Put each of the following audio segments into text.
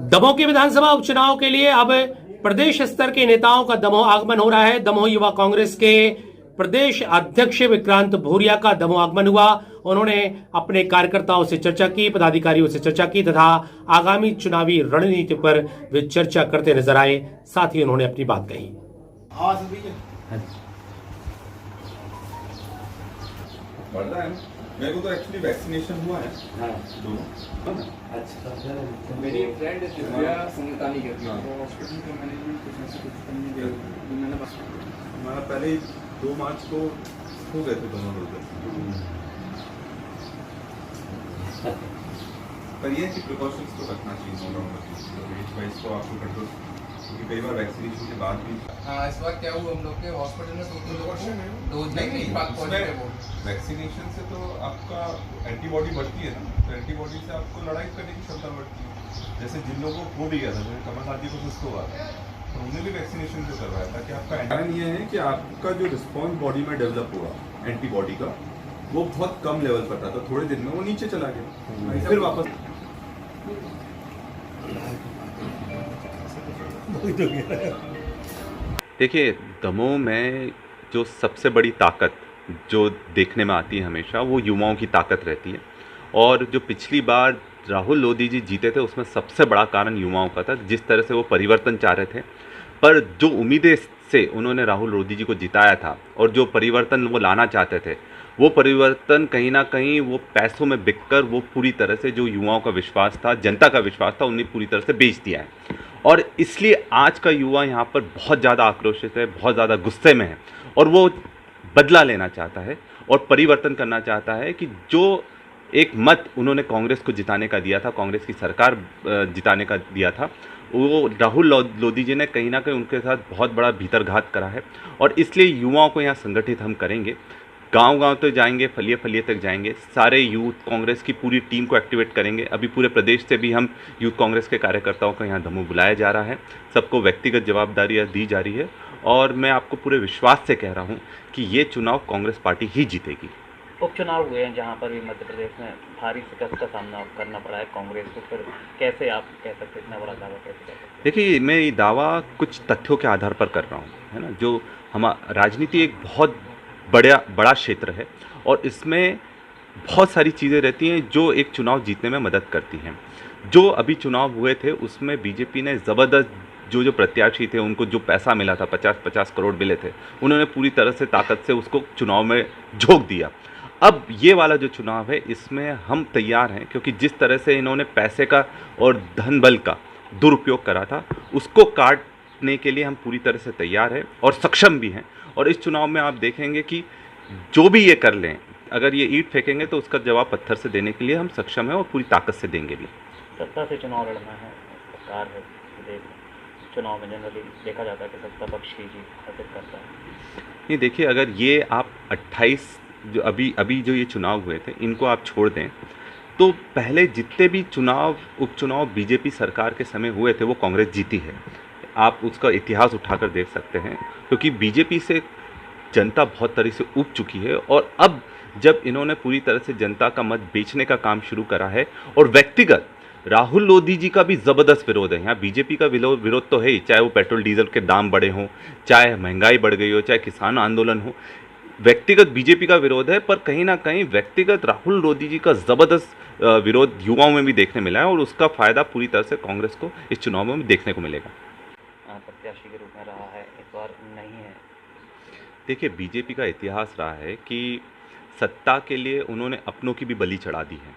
दमोह के विधानसभा उपचुनाव के लिए अब प्रदेश स्तर के नेताओं का दमोह आगमन हो रहा है। दमोह युवा कांग्रेस के प्रदेश अध्यक्ष विक्रांत भूरिया का दमोह आगमन हुआ। उन्होंने अपने कार्यकर्ताओं से चर्चा की, पदाधिकारियों से चर्चा की तथा आगामी चुनावी रणनीति पर वे चर्चा करते नजर आए। साथ ही उन्होंने अपनी बात कही। बढ़ता है ना, मेरे को तो एक्चुअली वैक्सीनेशन हुआ है। हाँ। दोनों। अच्छा, मेरी एक फ्रेंड है दिव्या संगतानी की हाँ। तो हॉस्पिटल का मैनेजमेंट कुछ ऐसा कुछ करने के मैंने बस हमारा पहले ही 2 मार्च को हो गए थे दोनों लोग, पर ये है कि प्रिकॉशंस तो रखना चाहिए नो डाउट। एज वाइज तो आपको कंट्रोल, क्योंकि कई बार वैक्सीनेशन के बाद भी हाँ इस बार क्या हुआ हम लोग के हॉस्पिटल में 2 लोगों को डोज नहीं बात पहुंच गए वो वैक्सीनेशन से तो आपका एंटीबॉडी बढ़ती है ना, तो एंटीबॉडी से आपको लड़ाई करने की क्षमता बढ़ती है। जैसे जिन लोगों को हो भी गया था, जैसे कमलनाथ जी को सुस्त हुआ था, तो उन्हें भी वैक्सीनेशन जो करवाया ताकि आपका कारण ये है कि आपका जो रिस्पॉन्स बॉडी में डेवलप हुआ एंटीबॉडी का, वो बहुत कम लेवल पर था, तो थोड़े दिन में वो नीचे चला गया, फिर वापस। देखिए, दमोह में जो सबसे बड़ी ताकत जो देखने में आती है हमेशा, वो युवाओं की ताकत रहती है। और जो पिछली बार राहुल लोधी जी जीते थे, उसमें सबसे बड़ा कारण युवाओं का था। जिस तरह से वो परिवर्तन चाह रहे थे, पर जो उम्मीदें से उन्होंने राहुल लोधी जी को जिताया था और जो परिवर्तन वो लाना चाहते थे, वो परिवर्तन कहीं ना कहीं वो पैसों में बिककर वो पूरी तरह से जो युवाओं का विश्वास था, जनता का विश्वास था, उन्हें पूरी तरह से बेच दिया है। और इसलिए आज का युवा यहाँ पर बहुत ज़्यादा आक्रोशित है, बहुत ज़्यादा गुस्से में है और वो बदला लेना चाहता है और परिवर्तन करना चाहता है कि जो एक मत उन्होंने कांग्रेस को जिताने का दिया था, कांग्रेस की सरकार जिताने का दिया था, वो राहुल लोधी जी ने कहीं ना कहीं उनके साथ बहुत बड़ा भीतरघात करा है। और इसलिए युवाओं को यहाँ संगठित हम करेंगे, गांव-गांव तक जाएंगे, फलिए-फलिए तक जाएंगे, सारे यूथ कांग्रेस की पूरी टीम को एक्टिवेट करेंगे। अभी पूरे प्रदेश से भी हम यूथ कांग्रेस के कार्यकर्ताओं को यहाँ दमोह बुलाया जा रहा है। सबको व्यक्तिगत जवाबदारियाँ दी जा रही है और मैं आपको पूरे विश्वास से कह रहा हूँ कि ये चुनाव कांग्रेस पार्टी ही जीतेगी। उपचुनाव हुए हैं जहाँ पर भी मध्य प्रदेश में भारी शिकस्त का सामना करना पड़ा है कांग्रेस को, फिर कैसे आप कह सकते हैं, इतना बड़ा दावा कैसे कर सकते हैं? देखिए, मैं ये दावा कुछ तथ्यों के आधार पर कर रहा हूँ, है ना। जो राजनीति एक बहुत बड़ा क्षेत्र है और इसमें बहुत सारी चीज़ें रहती हैं जो एक चुनाव जीतने में मदद करती हैं। जो अभी चुनाव हुए थे उसमें बीजेपी ने ज़बरदस्त जो प्रत्याशी थे, उनको जो पैसा मिला था, 50-50 करोड़ मिले थे, उन्होंने पूरी तरह से ताकत से उसको चुनाव में झोंक दिया। अब ये वाला जो चुनाव है, इसमें हम तैयार हैं, क्योंकि जिस तरह से इन्होंने पैसे का और धन बल का दुरुपयोग करा था, उसको काटने के लिए हम पूरी तरह से तैयार हैं और सक्षम भी हैं। और इस चुनाव में आप देखेंगे कि जो भी ये कर लें, अगर ये ईंट फेंकेंगे तो उसका जवाब पत्थर से देने के लिए हम सक्षम हैं और पूरी ताकत से देंगे भी। सत्ता से चुनाव लड़ना है, सरकार है, चुनाव में जनरली देखा जाता है कि सत्ता पक्ष की जीत हासिल करता है। नहीं, देखिए, अगर ये आप 28 जो अभी जो ये चुनाव हुए थे, इनको आप छोड़ दें, तो पहले जितने भी उपचुनाव बीजेपी सरकार के समय हुए थे, वो कांग्रेस जीती है। आप उसका इतिहास उठाकर देख सकते हैं, क्योंकि बीजेपी से जनता बहुत तरह से ऊब चुकी है। और अब जब इन्होंने पूरी तरह से जनता का मत बेचने का काम शुरू करा है, और व्यक्तिगत राहुल लोधी जी का भी ज़बरदस्त विरोध है। यहाँ बीजेपी का विरोध तो है ही, चाहे वो पेट्रोल डीजल के दाम बढ़े हों, चाहे महंगाई बढ़ गई हो, चाहे किसान आंदोलन हो, व्यक्तिगत बीजेपी का विरोध है। पर कहीं ना कहीं व्यक्तिगत राहुल लोधी जी का ज़बरदस्त विरोध युवाओं में भी देखने मिला है और उसका फ़ायदा पूरी तरह से कांग्रेस को इस चुनाव में देखने को मिलेगा। प्रत्याशी के रूप में रहा है, इस बार नहीं है। देखिए, बीजेपी का इतिहास रहा है कि सत्ता के लिए उन्होंने अपनों की भी बलि चढ़ा दी है।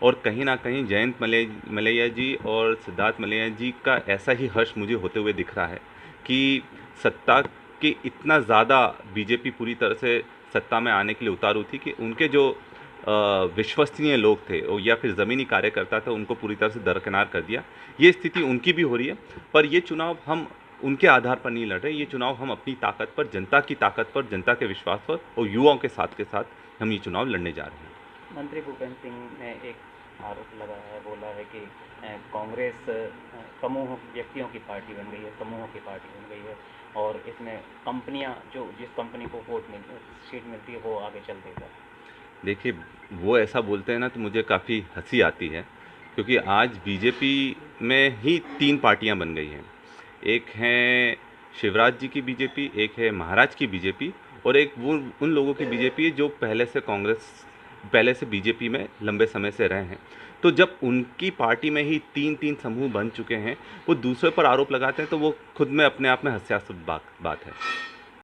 और कहीं ना कहीं जयंत मलैया जी और सिद्धार्थ मलैया जी का ऐसा ही हर्ष मुझे होते हुए दिख रहा है कि सत्ता के इतना ज़्यादा बीजेपी पूरी तरह से सत्ता में आने के लिए उतारू थी कि उनके जो विश्वसनीय लोग थे या फिर ज़मीनी कार्यकर्ता थे, उनको पूरी तरह से दरकिनार कर दिया। ये स्थिति उनकी भी हो रही है, पर ये चुनाव हम उनके आधार पर नहीं लड़ रहे। ये चुनाव हम अपनी ताकत पर, जनता की ताकत पर, जनता के विश्वास पर और युवाओं के साथ हम ये चुनाव लड़ने जा रहे हैं। मंत्री भूपेंद्र सिंह ने एक आरोप लगाया है, बोला है कि कांग्रेस समूह व्यक्तियों की पार्टी बन गई है, समूहों की पार्टी बन गई है और इसमें कंपनियां, जो जिस कंपनी को सीट मिलती है वो आगे चल देगा। देखिए, वो ऐसा बोलते हैं ना, तो मुझे काफ़ी हंसी आती है, क्योंकि आज बीजेपी में ही 3 पार्टियां बन गई हैं। एक है शिवराज जी की बीजेपी, एक है महाराज की बीजेपी और एक वो उन लोगों की बीजेपी है जो पहले से बीजेपी में लंबे समय से रहे हैं। तो जब उनकी पार्टी में ही 3 समूह बन चुके हैं, वो दूसरे पर आरोप लगाते हैं, तो वो खुद में अपने आप में हास्यास्पद बात है।